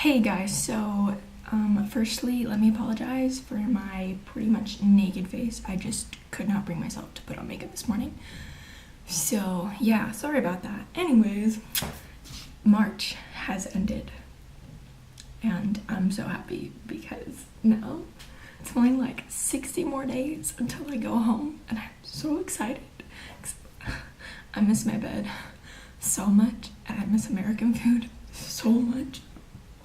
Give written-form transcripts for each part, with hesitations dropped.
Hey guys, so firstly, let me apologize for my pretty much naked face. I just could not bring myself to put on makeup this morning. So yeah, sorry about that. Anyways, March has ended and I'm so happy because now it's only like 60 more days until I go home and I'm so excited. I miss my bed so much and I miss American food so much.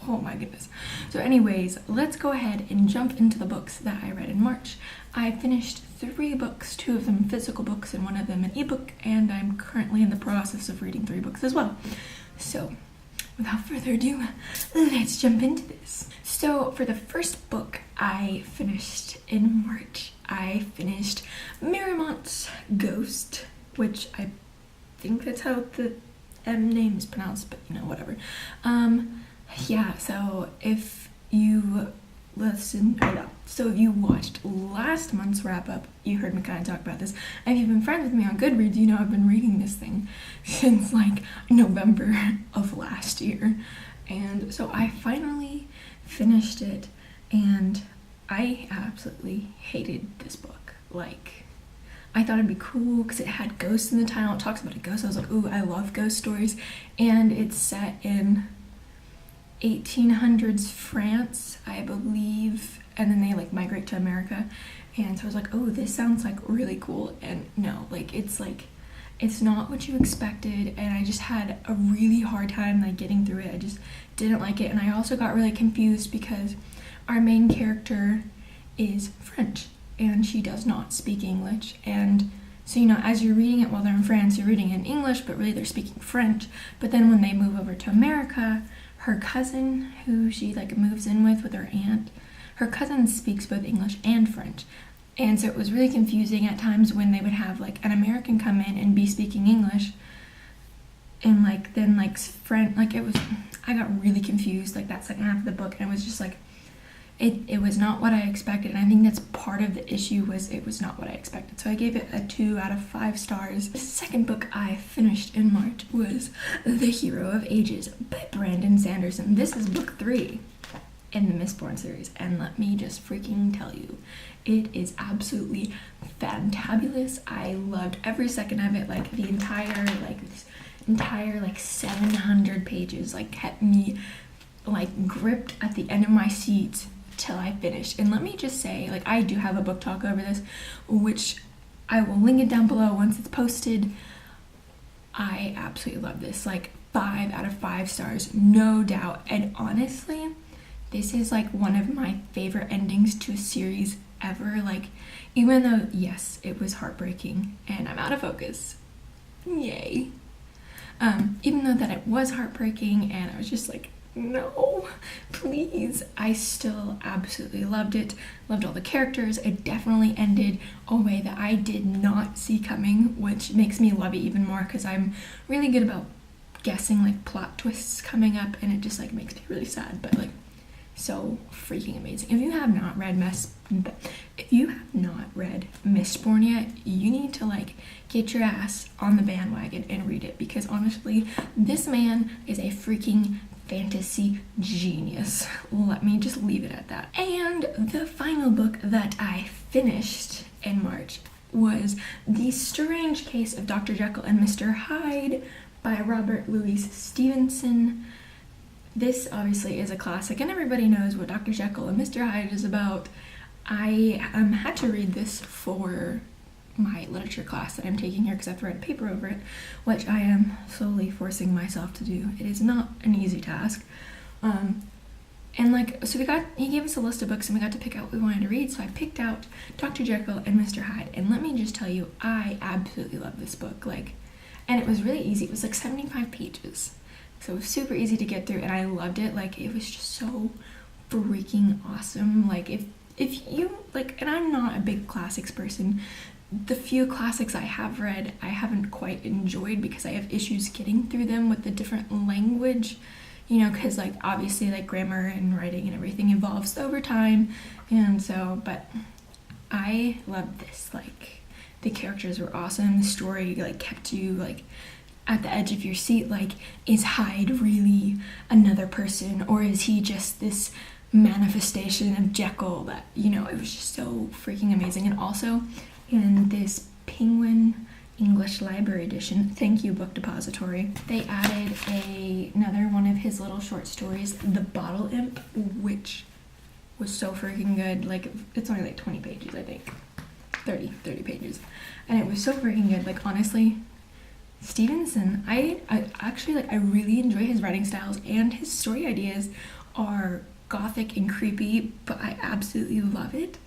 Oh my goodness. So anyways, let's go ahead and jump into the books that I read in March. I finished 3 books, 2 of them physical books and 1 of them an ebook, and I'm currently in the process of reading 3 books as well. So without further ado, let's jump into this. So for the first book I finished in March, I finished Mariemont Ghost, which I think that's how the M name is pronounced, but you know, whatever. Yeah, so if you so if you watched last month's wrap-up, you heard me kind of talk about this. And if you've been friends with me on Goodreads, you know I've been reading this thing since like November of last year. And so I finally finished it, and I absolutely hated this book. Like, I thought it'd be cool because it had ghosts in the title. It talks about a ghost. I was like, ooh, I love ghost stories. And it's set in 1800s France, I believe, and then they like migrate to America. And so I was like, oh, this sounds like really cool. And no, it's not what you expected, and I just had a really hard time like getting through it. I just didn't like it, and I also got really confused because our main character is French and she does not speak English. And so, you know, as you're reading it while they're in France, you're reading in English, but really they're speaking French. But then when they move over to America, her cousin, who she like moves in with her aunt, her cousin speaks both English and French. And so it was really confusing at times when they would have like an American come in and be speaking English, and like then like French, like I got really confused like that second half of the book, and it was just like it was not what I expected. And I think that's part of the issue, was it was not what I expected. So I gave it a 2 out of 5 stars. The second book I finished in March was The Hero of Ages by Brandon Sanderson. This is book 3 in the Mistborn series, and let me just freaking tell you, it is absolutely fantabulous. I loved every second of it. Like the entire 700 pages like kept me like gripped at the end of my seat till I finished. And let me just say, like, I do have a book talk over this, which I will link it down below once it's posted. I absolutely love this. Like 5 out of 5 stars, no doubt. And honestly, this is like one of my favorite endings to a series ever. Like, even though, yes, it was heartbreaking, and I'm out of focus, yay. Even though that it was heartbreaking and I was just like, no, please, I still absolutely loved it. Loved all the characters. It definitely ended a way that I did not see coming, which makes me love it even more because I'm really good about guessing like plot twists coming up, and it just like makes me really sad, but like so freaking amazing. If you have not read Mistborn yet, you need to like get your ass on the bandwagon and read it, because honestly, this man is a freaking fantasy genius. Let me just leave it at that. And the final book that I finished in March was The Strange Case of Dr. Jekyll and Mr. Hyde by Robert Louis Stevenson. This obviously is a classic, and everybody knows what Dr. Jekyll and Mr. Hyde is about. I had to read this for my literature class that I'm taking here because I have to write a paper over it, which I am slowly forcing myself to do. It is not an easy task. And like, so he gave us a list of books and we got to pick out what we wanted to read. So I picked out Dr. Jekyll and Mr. Hyde, and let me just tell you, I absolutely love this book. Like, and it was really easy. It was like 75 pages. So it was super easy to get through, and I loved it. Like, it was just so freaking awesome. Like, if you, like, and I'm not a big classics person. The few classics I have read, I haven't quite enjoyed because I have issues getting through them with the different language, you know, because, like, obviously, like, grammar and writing and everything evolves over time, and so, but I loved this. Like, the characters were awesome. The story, like, kept you, like, at the edge of your seat, like, is Hyde really another person, or is he just this manifestation of Jekyll? That, you know, it was just so freaking amazing. And also in this Penguin English Library edition, thank you Book Depository, they added another one of his little short stories, The Bottle Imp, which was so freaking good. Like, it's only like 20 pages, I think. 30 pages. And it was so freaking good. Like, honestly, Stevenson, I actually, like, I really enjoy his writing styles, and his story ideas are gothic and creepy, but I absolutely love it.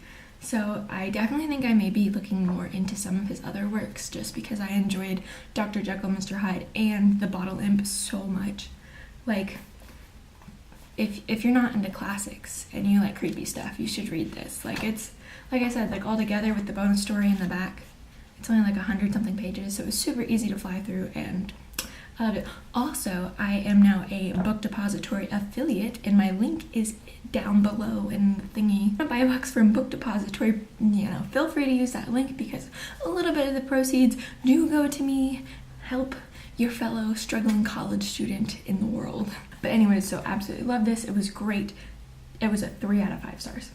So I definitely think I may be looking more into some of his other works, just because I enjoyed Dr. Jekyll and Mr Hyde and The Bottle Imp so much. Like, if you're not into classics and you like creepy stuff, you should read this. Like, it's, like I said, like, all together with the bonus story in the back, it's only like 100-something pages, so it was super easy to fly through, and I loved it. Also, I am now a Book Depository affiliate, and my link is down below in the thingy. If you buy books from Book Depository, you know, feel free to use that link, because a little bit of the proceeds do go to me. Help your fellow struggling college student in the world. But anyways, so absolutely love this. It was great. It was a 3 out of 5 stars.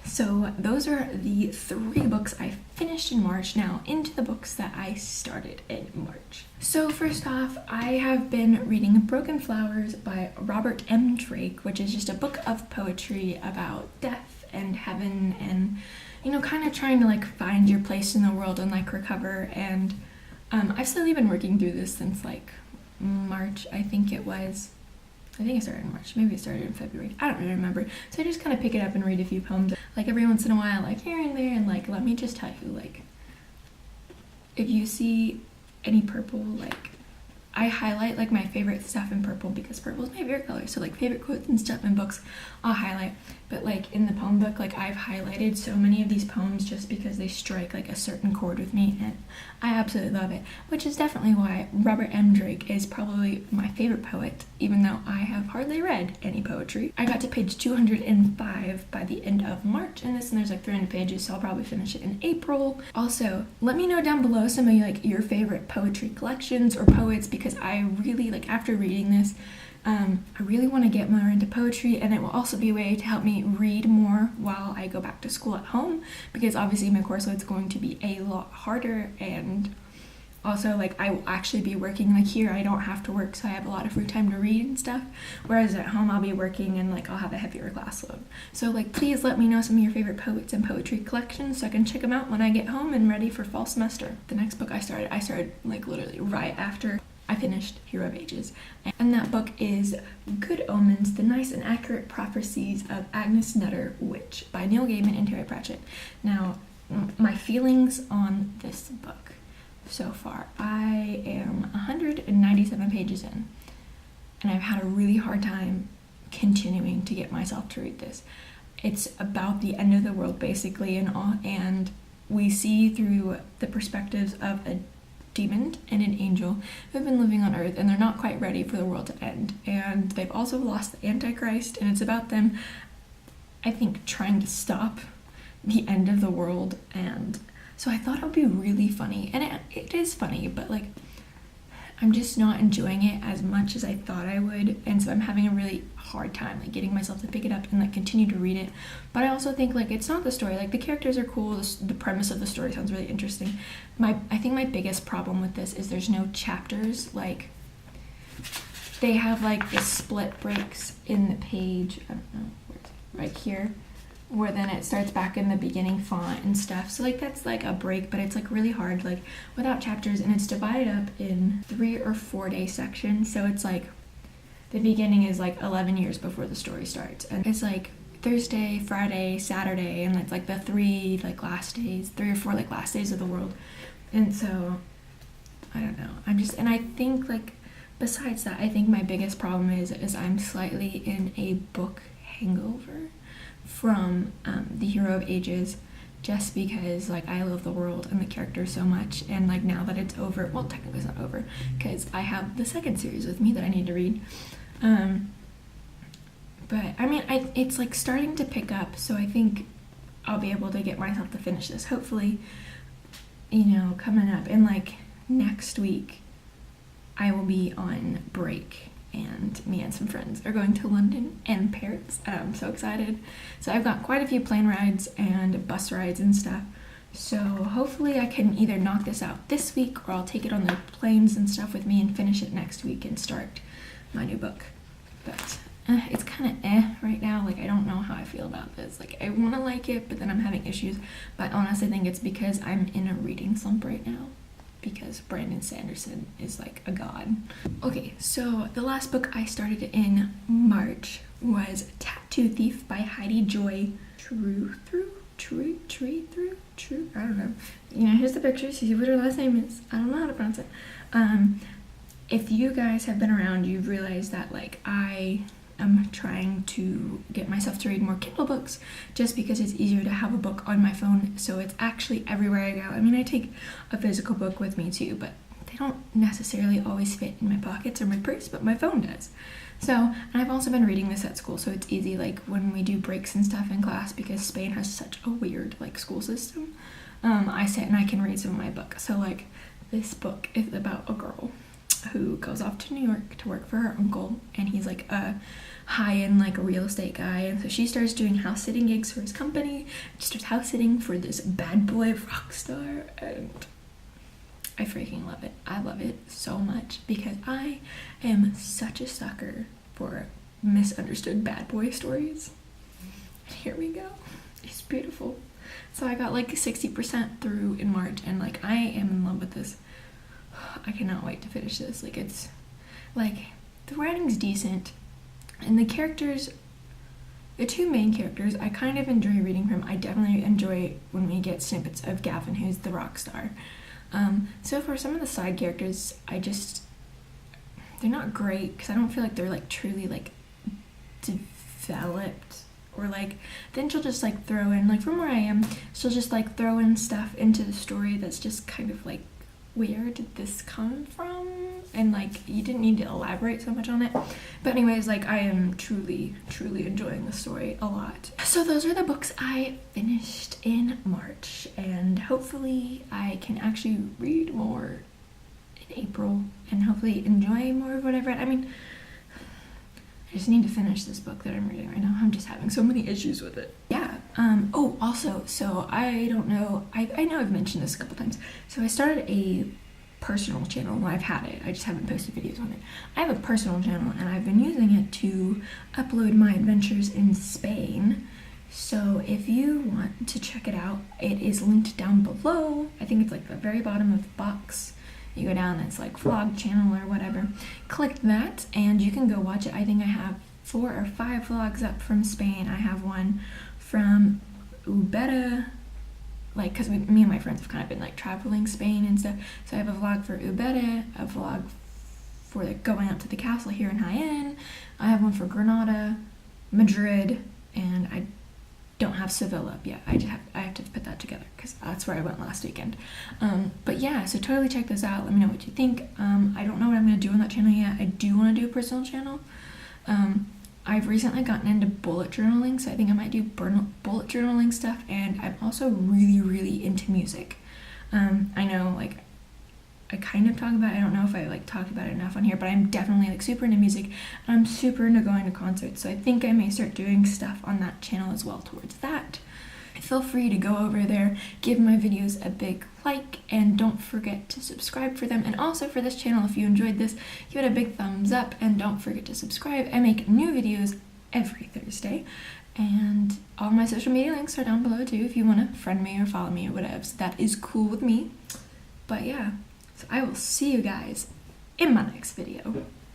So those are the 3 books I finished in March. Now into the books that I started in March. So first off, I have been reading Broken Flowers by Robert M. Drake, which is just a book of poetry about death and heaven, and, you know, kind of trying to like find your place in the world and like recover. And I've slowly been working through this since like March, I think it was. I think it started in March, maybe it started in February, I don't really remember. So I just kind of pick it up and read a few poems, like every once in a while, like here and there. And like, let me just tell you, like, if you see any purple, like, I highlight like my favorite stuff in purple, because purple is my favorite color. So like favorite quotes and stuff in books, I'll highlight. But like in the poem book, like I've highlighted so many of these poems just because they strike like a certain chord with me, and I absolutely love it. Which is definitely why Robert M. Drake is probably my favorite poet, even though I have hardly read any poetry. I got to page 205 by the end of March in this, and there's like 300 pages, so I'll probably finish it in April. Also, let me know down below some of like your favorite poetry collections or poets, because I really, like, after reading this, I really want to get more into poetry, and it will also be a way to help me read more while I go back to school at home, because obviously my course load's going to be a lot harder, and also like I will actually be working. Like here I don't have to work, so I have a lot of free time to read and stuff, whereas at home I'll be working and like I'll have a heavier class load. So like please let me know some of your favorite poets and poetry collections so I can check them out when I get home and ready for fall semester. The next book I started like literally right after I finished Hero of Ages, and that book is Good Omens, The Nice and Accurate Prophecies of Agnes Nutter, Witch by Neil Gaiman and Terry Pratchett. Now, my feelings on this book so far. I am 197 pages in, and I've had a really hard time continuing to get myself to read this. It's about the end of the world, basically, and we see through the perspectives of a demon and an angel who have been living on Earth, and they're not quite ready for the world to end. And they've also lost the Antichrist, and it's about them, I think, trying to stop the end of the world. And so I thought it would be really funny, and it is funny, but like I'm just not enjoying it as much as I thought I would, and so I'm having a really hard time like getting myself to pick it up and like continue to read it. But I also think like it's not the story, like the characters are cool, the premise of the story sounds really interesting. I think my biggest problem with this is there's no chapters. Like they have like the split breaks in the page, I don't know, right here, where then it starts back in the beginning font and stuff. So like that's like a break, but it's like really hard like without chapters, and it's divided up in 3 or 4 day sections. So it's like the beginning is like 11 years before the story starts, and it's like Thursday, Friday, Saturday, and it's like the 3 or 4 like last days of the world. And so I don't know, I think like besides that, I think my biggest problem is I'm slightly in a book hangover from the Hero of Ages, just because like I love the world and the characters so much, and like now that it's over, well technically it's not over because I have the second series with me that I need to read, but I mean it's like starting to pick up, so I think I'll be able to get myself to finish this hopefully, you know, coming up. And like next week I will be on break, and me and some friends are going to London and Paris, and I'm so excited. So I've got quite a few plane rides and bus rides and stuff. So hopefully I can either knock this out this week, or I'll take it on the planes and stuff with me and finish it next week and start my new book. But it's kind of right now. Like, I don't know how I feel about this. Like, I want to like it, but then I'm having issues. But I honestly think it's because I'm in a reading slump right now, because Brandon Sanderson is like a god. Okay, so the last book I started in March was Tattoo Thief by Heidi Joy True. I don't know. You know, here's the picture. See what her last name is. I don't know how to pronounce it. If you guys have been around, you've realized that like I am trying to get myself to read more Kindle books, just because it's easier to have a book on my phone, so it's actually everywhere I go. I mean, I take a physical book with me too, but they don't necessarily always fit in my pockets or my purse, but my phone does. So, and I've also been reading this at school, so it's easy, like when we do breaks and stuff in class, because Spain has such a weird like school system. I sit and I can read some of my books. So like this book is about a girl who goes off to New York to work for her uncle, and he's like a high-end like real estate guy, and so she starts doing house sitting gigs for his company. She starts house sitting for this bad boy rock star, and I freaking love it. I love it so much because I am such a sucker for misunderstood bad boy stories. And here we go. It's beautiful. So I got like 60% through in March, and like I am in love with this. I cannot wait to finish this. Like, it's like the writing's decent, and the characters, the two main characters, I kind of enjoy reading from. I definitely enjoy when we get snippets of Gavin, who's the rock star. So for some of the side characters, they're not great, because I don't feel like they're like truly like developed, or like then she'll just like throw in, like from where I am, she'll just like throw in stuff into the story that's just kind of like, where did this come from? And like you didn't need to elaborate so much on it. But anyways, like I am truly enjoying the story a lot. So those are the books I finished in March, and hopefully I can actually read more in April and hopefully enjoy more of what I've read. I mean, I just need to finish this book that I'm reading right now. I'm just having so many issues with it. Yeah. Oh, also, so I don't know, I know I've mentioned this a couple times. So I started a personal channel. Well, I've had it. I just haven't posted videos on it. I have a personal channel, and I've been using it to upload my adventures in Spain. So if you want to check it out, it is linked down below. I think it's like the very bottom of the box. You go down, it's like vlog channel or whatever. Click that and you can go watch it. I think I have 4 or 5 vlogs up from Spain. I have one from Ubeda, like, because me and my friends have kind of been like traveling Spain and stuff. So I have a vlog for Ubeda, a vlog for like going up to the castle here in Jaén. I have one for Granada, Madrid, and I don't have Seville up yet. I have to put that together because that's where I went last weekend. But yeah, so totally check this out. Let me know what you think. I don't know what I'm going to do on that channel yet. I do want to do a personal channel. I've recently gotten into bullet journaling, so I think I might do bullet journaling stuff, and I'm also really into music. I know, like, I kind of talk about it. I don't know if I like talk about it enough on here, but I'm definitely like super into music, and I'm super into going to concerts, so I think I may start doing stuff on that channel as well towards that. Feel free to go over there, give my videos a big like, and don't forget to subscribe for them. And also for this channel, if you enjoyed this, give it a big thumbs up, and don't forget to subscribe. I make new videos every Thursday, and all my social media links are down below too if you want to friend me or follow me or whatever. So that is cool with me. But yeah, so I will see you guys in my next video.